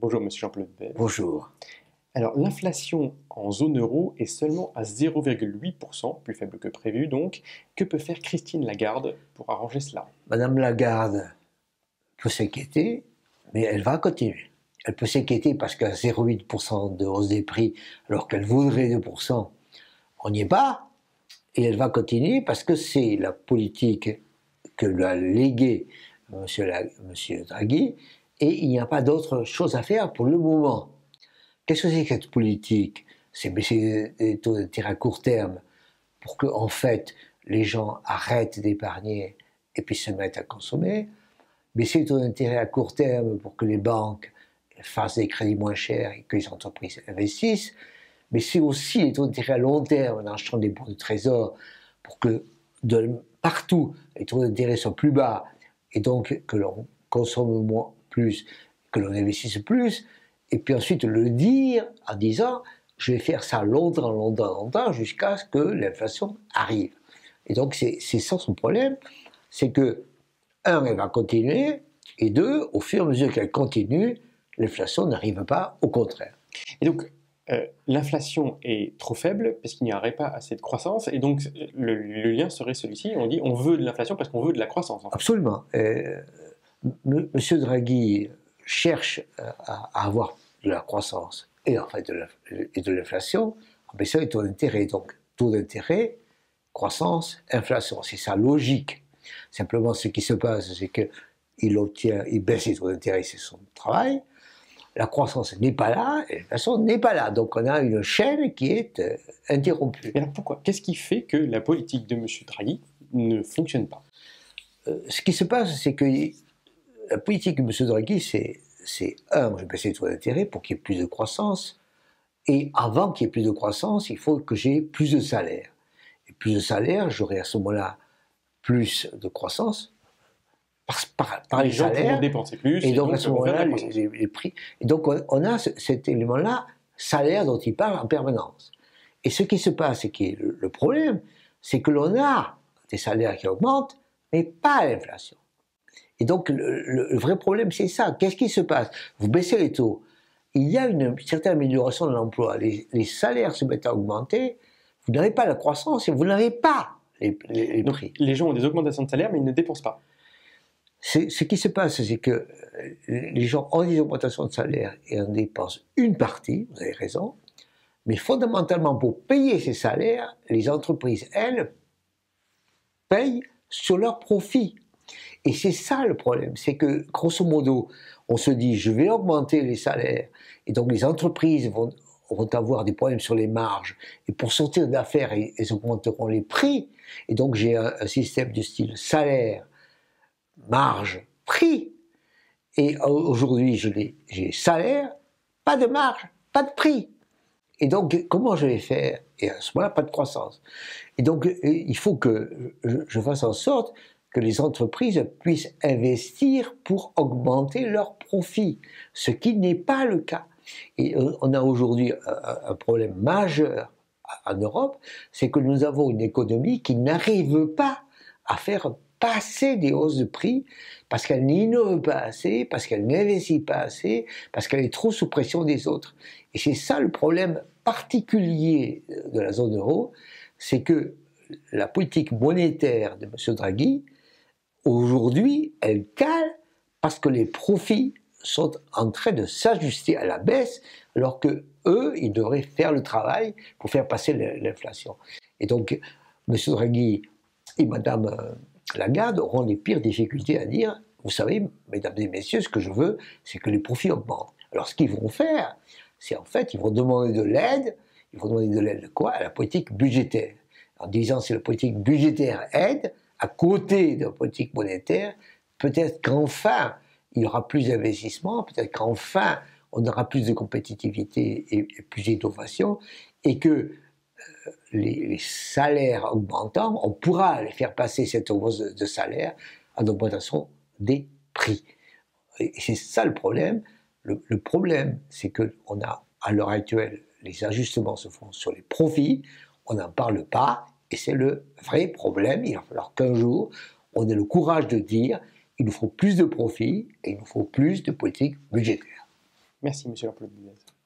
Bonjour Monsieur Jean-Claude Bell. Bonjour. Alors l'inflation en zone euro est seulement à 0,8%, plus faible que prévu donc. Que peut faire Christine Lagarde pour arranger cela? Madame Lagarde peut s'inquiéter, mais elle va continuer. Elle peut s'inquiéter parce qu'à 0,8% de hausse des prix, alors qu'elle voudrait 2%, on n'y est pas. Et elle va continuer parce que c'est la politique que lui a léguée Monsieur Draghi, et il n'y a pas d'autre chose à faire pour le moment. Qu'est-ce que c'est que cette politique? C'est baisser les taux d'intérêt à court terme pour que, en fait, les gens arrêtent d'épargner et puis se mettent à consommer. Baisser les taux d'intérêt à court terme pour que les banques fassent des crédits moins chers et que les entreprises investissent. Mais c'est aussi les taux d'intérêt à long terme en achetant des bons de trésor pour que partout les taux d'intérêt soient plus bas et donc que l'on consomme plus, que l'on investisse plus. Et puis ensuite le dire en disant je vais faire ça longtemps jusqu'à ce que l'inflation arrive. Et donc c'est ça son problème, c'est que un, elle va continuer, et deux, au fur et à mesure qu'elle continue, l'inflation n'arrive pas, au contraire. Et donc l'inflation est trop faible parce qu'il n'y aurait pas assez de croissance, et donc le lien serait celui-ci, on dit on veut de l'inflation parce qu'on veut de la croissance. En fait. Absolument. Monsieur Draghi cherche à avoir de la croissance et en fait de l'inflation en baissant les taux d'intérêt. Donc taux d'intérêt, croissance, inflation, c'est sa logique. Simplement ce qui se passe, c'est qu'il baisse les taux d'intérêt, c'est son travail. La croissance n'est pas là, et l'inflation n'est pas là. Donc on a une chaîne qui est interrompue. Et alors pourquoi? Qu'est-ce qui fait que la politique de M. Draghi ne fonctionne pas? Ce qui se passe, c'est que la politique de M. Draghi, c'est un, je vais baisser les taux d'intérêt pour qu'il y ait plus de croissance. Et avant qu'il y ait plus de croissance, il faut que j'ai plus de salaire. Et plus de salaire, j'aurai à ce moment-là plus de croissance par les gens salaires. Vont dépenser plus. Et donc à ce moment-là, les prix. Et donc on a cet élément-là, salaire dont il parle en permanence. Et ce qui se passe, et qui est le problème, c'est que l'on a des salaires qui augmentent, mais pas l'inflation. Et donc le vrai problème, c'est ça. Qu'est-ce qui se passe? Vous baissez les taux, il y a une certaine amélioration de l'emploi, les salaires se mettent à augmenter, vous n'avez pas la croissance et vous n'avez pas les prix. Les gens ont des augmentations de salaire, mais ils ne dépensent pas. Ce qui se passe, c'est que les gens ont des augmentations de salaire et en dépensent une partie, vous avez raison, mais fondamentalement, pour payer ces salaires, les entreprises, elles, payent sur leurs profits. Et c'est ça le problème, c'est que, grosso modo, on se dit, je vais augmenter les salaires, et donc les entreprises vont avoir des problèmes sur les marges, et pour sortir d'affaires, elles augmenteront les prix, et donc j'ai un système du style salaire, marge, prix. Et aujourd'hui, j'ai salaire, pas de marge, pas de prix. Et donc, comment je vais faire? Et à ce moment-là, pas de croissance. Et donc, il faut que je fasse en sorte que les entreprises puissent investir pour augmenter leurs profits, ce qui n'est pas le cas. Et on a aujourd'hui un problème majeur en Europe, c'est que nous avons une économie qui n'arrive pas à faire passer des hausses de prix parce qu'elle n'innove pas assez, parce qu'elle n'investit pas assez, parce qu'elle est trop sous pression des autres. Et c'est ça le problème particulier de la zone euro, c'est que la politique monétaire de M. Draghi, aujourd'hui, elle cale parce que les profits sont en train de s'ajuster à la baisse, alors que eux, ils devraient faire le travail pour faire passer l'inflation. Et donc, M. Draghi et Mme Lagarde auront les pires difficultés à dire, vous savez, mesdames et messieurs, ce que je veux, c'est que les profits augmentent. Alors ce qu'ils vont faire, c'est en fait, ils vont demander de l'aide. Ils vont demander de l'aide de quoi? À la politique budgétaire. En disant, si la politique budgétaire aide, à côté de la politique monétaire, peut-être qu'enfin, il y aura plus d'investissement, peut-être qu'enfin, on aura plus de compétitivité et plus d'innovation, et que les salaires augmentant, on pourra les faire passer cette hausse de salaire en augmentation des prix. Et c'est ça le problème. Le problème, c'est qu'on a, à l'heure actuelle, les ajustements se font sur les profits, on n'en parle pas, et c'est le vrai problème. Il va falloir qu'un jour, on ait le courage de dire, il nous faut plus de profits, et il nous faut plus de politique budgétaire. Merci, monsieur Jean-Claude Guibez.